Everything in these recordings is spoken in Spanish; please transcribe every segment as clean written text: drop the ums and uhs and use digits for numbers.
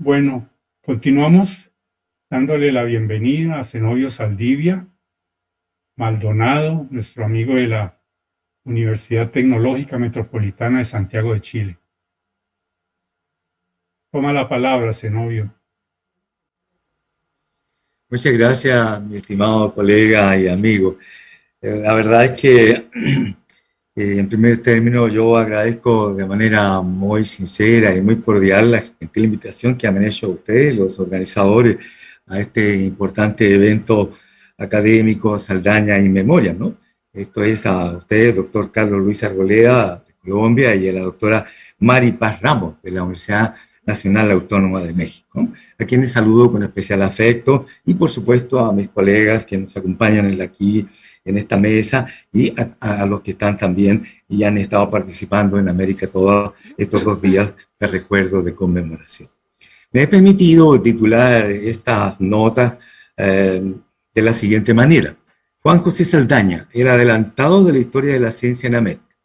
Bueno, continuamos dándole la bienvenida a Zenobio Saldivia Maldonado, nuestro amigo de la Universidad Tecnológica Metropolitana de Santiago de Chile. Toma la palabra, Zenobio. Muchas gracias, mi estimado colega y amigo. La verdad es que, en primer término, yo agradezco de manera muy sincera y muy cordial la gentil invitación que han hecho ustedes, los organizadores, a este importante evento académico Saldaña y Memoria, ¿no? Esto es a ustedes, doctor Carlos Luis Arboleda, de Colombia, y a la doctora Mari Paz Ramos, de la Universidad Nacional Autónoma de México, a quienes saludo con especial afecto, y por supuesto a mis colegas que nos acompañan aquí en esta mesa, y a los que están también y han estado participando en América todos estos 2 días de recuerdo, de conmemoración. Me he permitido titular estas notas de la siguiente manera: Juan José Saldaña, el adelantado de la historia de la ciencia en América.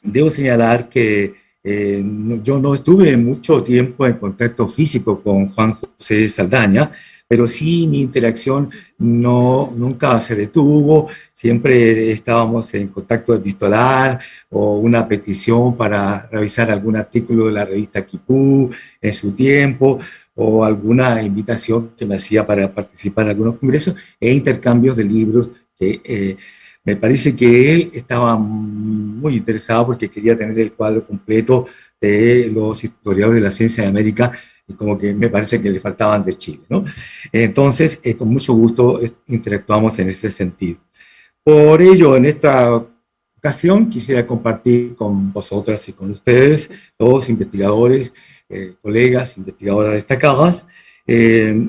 Debo señalar que yo no estuve mucho tiempo en contacto físico con Juan José Saldaña, pero sí mi interacción nunca se detuvo. Siempre estábamos en contacto epistolar o una petición para revisar algún artículo de la revista Quipú en su tiempo, o alguna invitación que me hacía para participar en algunos congresos e intercambios de libros que me parece que él estaba muy interesado porque quería tener el cuadro completo de los historiadores de la ciencia de América, y como que me parece que le faltaban de Chile, ¿no? Entonces, con mucho gusto interactuamos en ese sentido. Por ello, en esta ocasión quisiera compartir con vosotras y con ustedes, todos investigadores, colegas, investigadoras destacadas,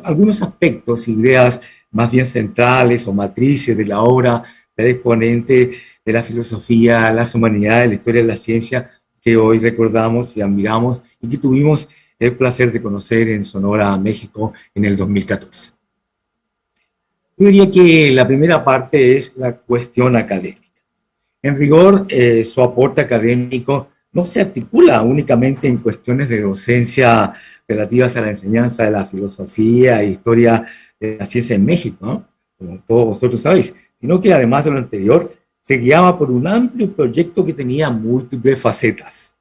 algunos aspectos, ideas más bien centrales o matrices de la obra del exponente de la filosofía, las humanidades, la historia de la ciencia, que hoy recordamos y admiramos y que tuvimos el placer de conocer en Sonora, México, en el 2014. Yo diría que la primera parte es la cuestión académica. En rigor, su aporte académico no se articula únicamente en cuestiones de docencia relativas a la enseñanza de la filosofía e historia de la ciencia en México, ¿no? Como todos vosotros sabéis, sino que además de lo anterior, se guiaba por un amplio proyecto que tenía múltiples facetas.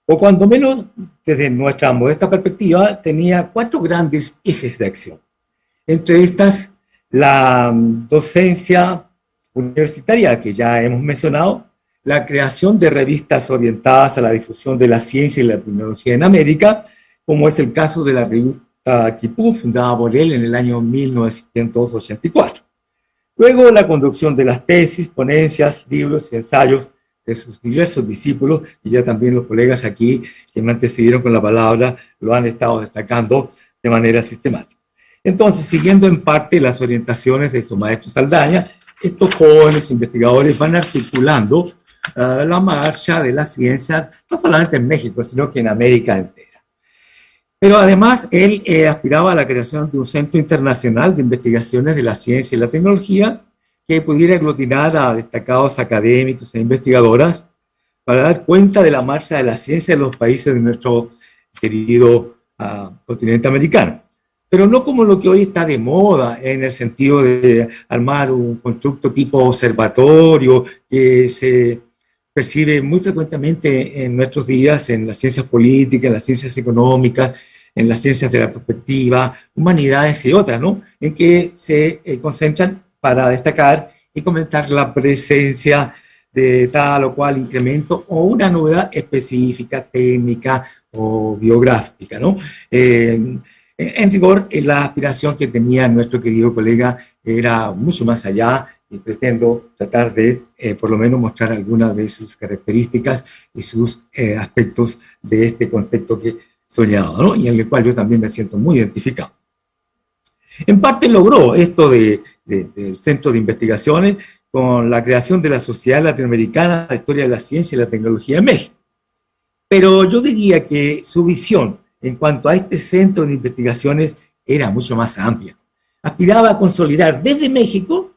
O cuando menos, desde nuestra modesta perspectiva, tenía 4 grandes ejes de acción. Entre estas, la docencia universitaria, que ya hemos mencionado, la creación de revistas orientadas a la difusión de la ciencia y la tecnología en América, como es el caso de la revista Quipú, fundada por él en el año 1984. Luego, la conducción de las tesis, ponencias, libros y ensayos de sus diversos discípulos, y ya también los colegas aquí que me antecedieron con la palabra lo han estado destacando de manera sistemática. Entonces, siguiendo en parte las orientaciones de su maestro Saldaña, estos jóvenes investigadores van articulando la marcha de la ciencia, no solamente en México, sino que en América entera. Pero además, él aspiraba a la creación de un centro internacional de investigaciones de la ciencia y la tecnología que pudiera aglutinar a destacados académicos e investigadoras para dar cuenta de la marcha de la ciencia en los países de nuestro querido continente americano. Pero no como lo que hoy está de moda, en el sentido de armar un constructo tipo observatorio que se percibe muy frecuentemente en nuestros días en las ciencias políticas, en las ciencias económicas, en las ciencias de la perspectiva, humanidades y otras, ¿no? En que se concentran para destacar y comentar la presencia de tal o cual incremento o una novedad específica, técnica o biográfica, ¿no? En rigor, la aspiración que tenía nuestro querido colega era mucho más allá, y pretendo tratar de, por lo menos, mostrar algunas de sus características y sus aspectos de este contexto que soñaba, ¿no? Y en el cual yo también me siento muy identificado. En parte logró esto del Centro de Investigaciones con la creación de la Sociedad Latinoamericana de Historia de la Ciencia y la Tecnología en México. Pero yo diría que su visión en cuanto a este centro de investigaciones era mucho más amplia. Aspiraba a consolidar desde México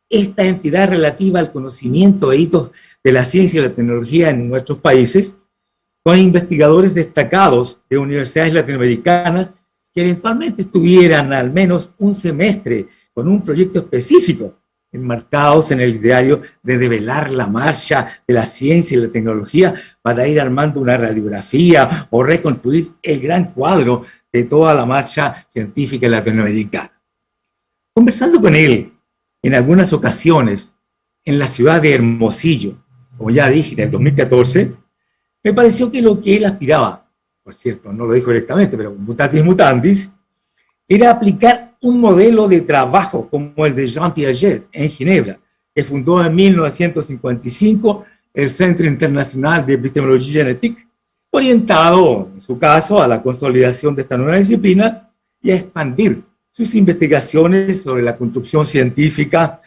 esta entidad relativa al conocimiento e hitos de la ciencia y la tecnología en nuestros países, con investigadores destacados de universidades latinoamericanas que eventualmente estuvieran al menos un semestre con un proyecto específico, enmarcados en el ideario de develar la marcha de la ciencia y la tecnología para ir armando una radiografía o reconstruir el gran cuadro de toda la marcha científica latinoamericana. Conversando con él en algunas ocasiones en la ciudad de Hermosillo, como ya dije, en el 2014, me pareció que lo que él aspiraba, por cierto, no lo dijo directamente, pero mutatis mutandis, era aplicar un modelo de trabajo como el de Jean Piaget en Ginebra, que fundó en 1955 el Centro Internacional de Epistemología Genética, orientado, en su caso, a la consolidación de esta nueva disciplina y a expandir sus investigaciones sobre la construcción científica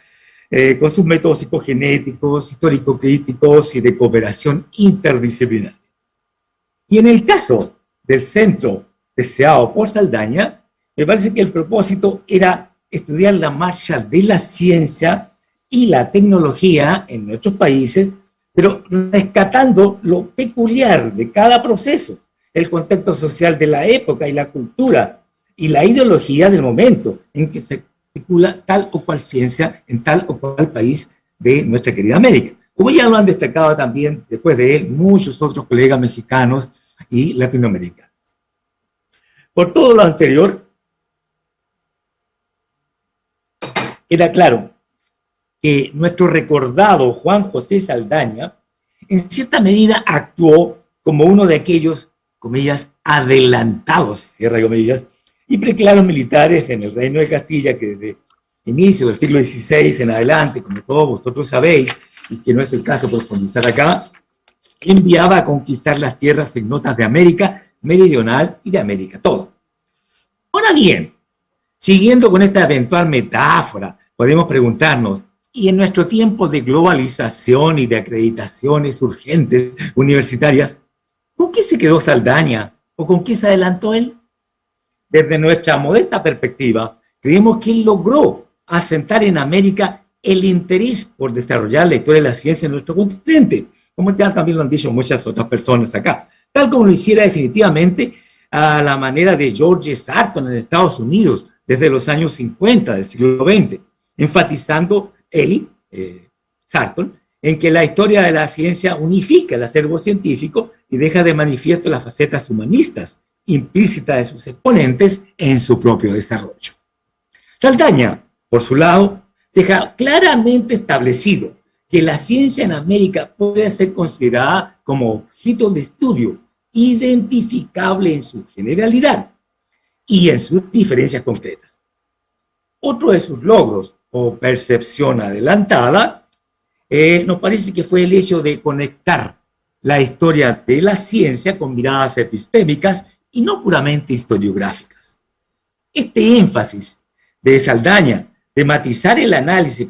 con sus métodos psicogenéticos, histórico-críticos y de cooperación interdisciplinaria. Y en el caso del centro deseado por Saldaña, me parece que el propósito era estudiar la marcha de la ciencia y la tecnología en nuestros países, pero rescatando lo peculiar de cada proceso, el contexto social de la época y la cultura y la ideología del momento en que se articula tal o cual ciencia en tal o cual país de nuestra querida América. Como ya lo han destacado también, después de él, muchos otros colegas mexicanos y latinoamericanos. Por todo lo anterior, queda claro que nuestro recordado Juan José Saldaña, en cierta medida actuó como uno de aquellos, comillas, adelantados, cierra comillas, y preclaros militares en el Reino de Castilla que desde inicio del siglo XVI en adelante, como todos vosotros sabéis, y que no es el caso profundizar acá, enviaba a conquistar las tierras ignotas de América Meridional y de América todo. Ahora bien, siguiendo con esta eventual metáfora, podemos preguntarnos, ¿y en nuestro tiempo de globalización y de acreditaciones urgentes universitarias, con qué se quedó Saldaña o con qué se adelantó él? Desde nuestra modesta perspectiva, creemos que él logró asentar en América el interés por desarrollar la historia de la ciencia en nuestro continente, como ya también lo han dicho muchas otras personas acá, tal como lo hiciera definitivamente a la manera de George Sarton en Estados Unidos desde los años 50 del siglo XX, enfatizando Sarton, en que la historia de la ciencia unifica el acervo científico y deja de manifiesto las facetas humanistas implícitas de sus exponentes en su propio desarrollo. Saldaña, por su lado, deja claramente establecido que la ciencia en América puede ser considerada como objeto de estudio identificable en su generalidad y en sus diferencias concretas. Otro de sus logros o percepción adelantada nos parece que fue el hecho de conectar la historia de la ciencia con miradas epistémicas y no puramente historiográficas. Este énfasis de Saldaña de matizar el análisis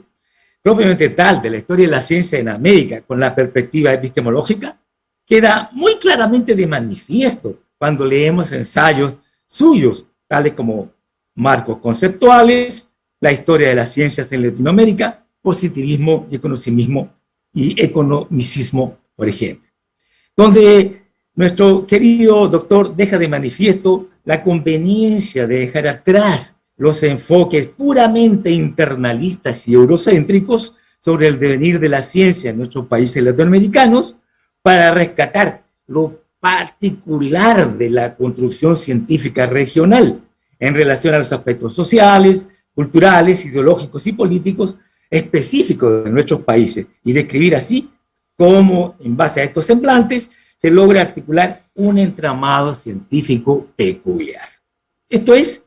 propiamente tal de la historia de la ciencia en América con la perspectiva epistemológica queda muy claramente de manifiesto cuando leemos ensayos suyos, tales como Marcos Conceptuales, La historia de las ciencias en Latinoamérica, Positivismo y Economicismo, por ejemplo, donde nuestro querido doctor deja de manifiesto la conveniencia de dejar atrás los enfoques puramente internalistas y eurocéntricos sobre el devenir de la ciencia en nuestros países latinoamericanos para rescatar lo particular de la construcción científica regional en relación a los aspectos sociales, culturales, ideológicos y políticos específicos de nuestros países y describir así cómo, en base a estos semblantes, se logra articular un entramado científico peculiar. Esto es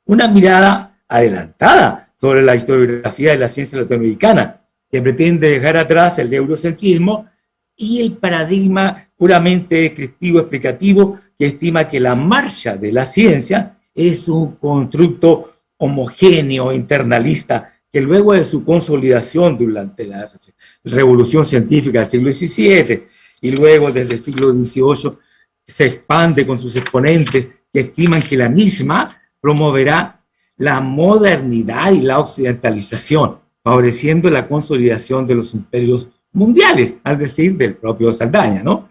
una mirada adelantada sobre la historiografía de la ciencia latinoamericana, que pretende dejar atrás el eurocentrismo y el paradigma puramente descriptivo explicativo que estima que la marcha de la ciencia es un constructo homogéneo, internalista, que luego de su consolidación durante la revolución científica del siglo XVII y luego desde el siglo XVIII se expande con sus exponentes que estiman que la misma promoverá la modernidad y la occidentalización, favoreciendo la consolidación de los imperios mundiales, al decir del propio Saldaña, ¿no?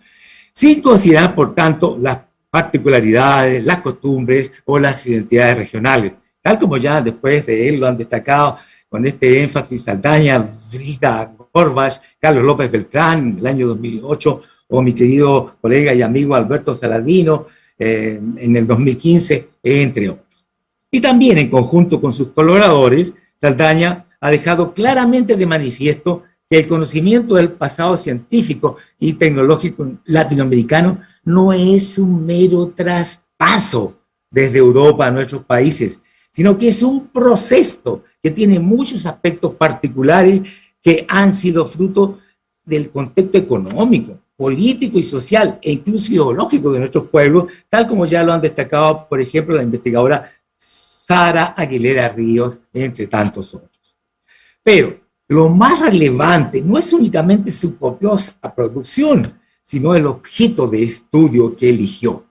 sin considerar, por tanto, las particularidades, las costumbres o las identidades regionales, tal como ya después de él lo han destacado con este énfasis Saldaña, Frida Corvach, Carlos López Beltrán en el año 2008, o mi querido colega y amigo Alberto Saladino en el 2015, entre otros. Y también en conjunto con sus colaboradores, Saldaña ha dejado claramente de manifiesto que el conocimiento del pasado científico y tecnológico latinoamericano no es un mero traspaso desde Europa a nuestros países, sino que es un proceso que tiene muchos aspectos particulares que han sido fruto del contexto económico, político y social, e incluso ideológico de nuestros pueblos, tal como ya lo han destacado, por ejemplo, la investigadora Sara Aguilera Ríos, entre tantos otros. Pero lo más relevante no es únicamente su copiosa producción, sino el objeto de estudio que eligió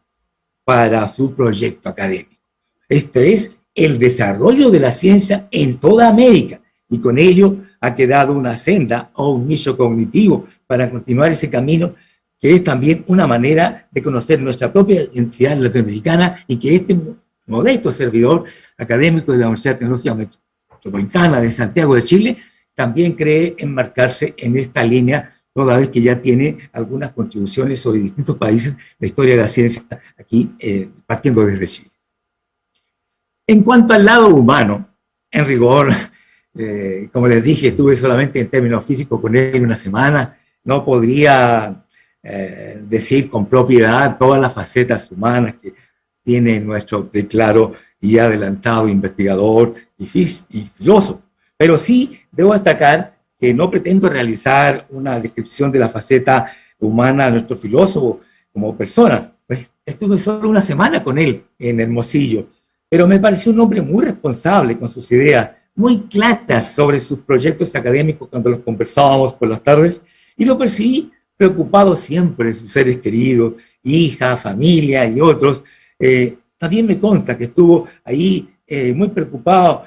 para su proyecto académico. Este es el desarrollo de la ciencia en toda América, y con ello ha quedado una senda o un nicho cognitivo para continuar ese camino, que es también una manera de conocer nuestra propia identidad latinoamericana, y que este modesto servidor académico de la Universidad Tecnológica Metropolitana de Santiago de Chile también cree enmarcarse en esta línea, toda vez que ya tiene algunas contribuciones sobre distintos países, la historia de la ciencia aquí, partiendo desde Chile. En cuanto al lado humano, en rigor, como les dije, estuve solamente en términos físicos con él una semana, no podría decir con propiedad todas las facetas humanas que tiene nuestro claro y adelantado investigador y filósofo. Pero sí debo destacar que no pretendo realizar una descripción de la faceta humana de nuestro filósofo como persona. Pues estuve solo una semana con él en Hermosillo, pero me pareció un hombre muy responsable con sus ideas, muy claras sobre sus proyectos académicos cuando los conversábamos por las tardes, y lo percibí preocupado siempre de sus seres queridos, hija, familia y otros. También me consta que estuvo ahí muy preocupado,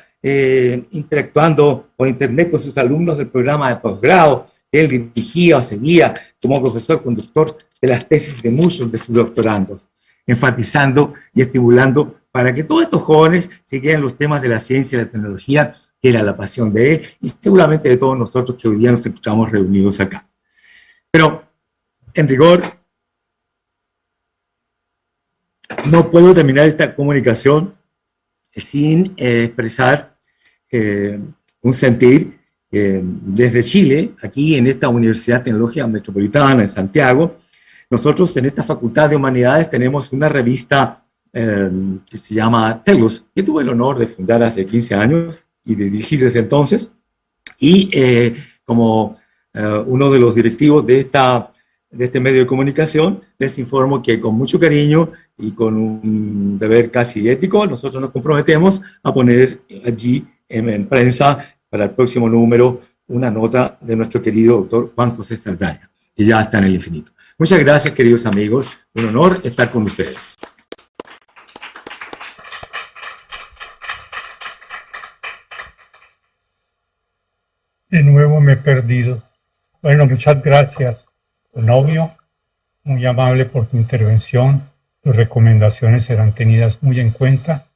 interactuando por internet con sus alumnos del programa de posgrado que él dirigía o seguía como profesor conductor de las tesis de muchos de sus doctorandos, enfatizando y estimulando para que todos estos jóvenes siguieran los temas de la ciencia y la tecnología, que era la pasión de él y seguramente de todos nosotros que hoy día nos encontramos reunidos acá. Pero, en rigor, no puedo terminar esta comunicación sin expresar un sentir desde Chile, aquí en esta Universidad Tecnológica Metropolitana en Santiago. Nosotros en esta Facultad de Humanidades tenemos una revista que se llama Telos, que tuve el honor de fundar hace 15 años y de dirigir desde entonces, y como uno de los directivos de este medio de comunicación, les informo que con mucho cariño y con un deber casi ético, nosotros nos comprometemos a poner allí en prensa para el próximo número una nota de nuestro querido doctor Juan José Saldaña, que ya está en el infinito. Muchas gracias, queridos amigos, un honor estar con ustedes. De nuevo me he perdido. Bueno, muchas gracias, Novio, muy amable por tu intervención. Tus recomendaciones serán tenidas muy en cuenta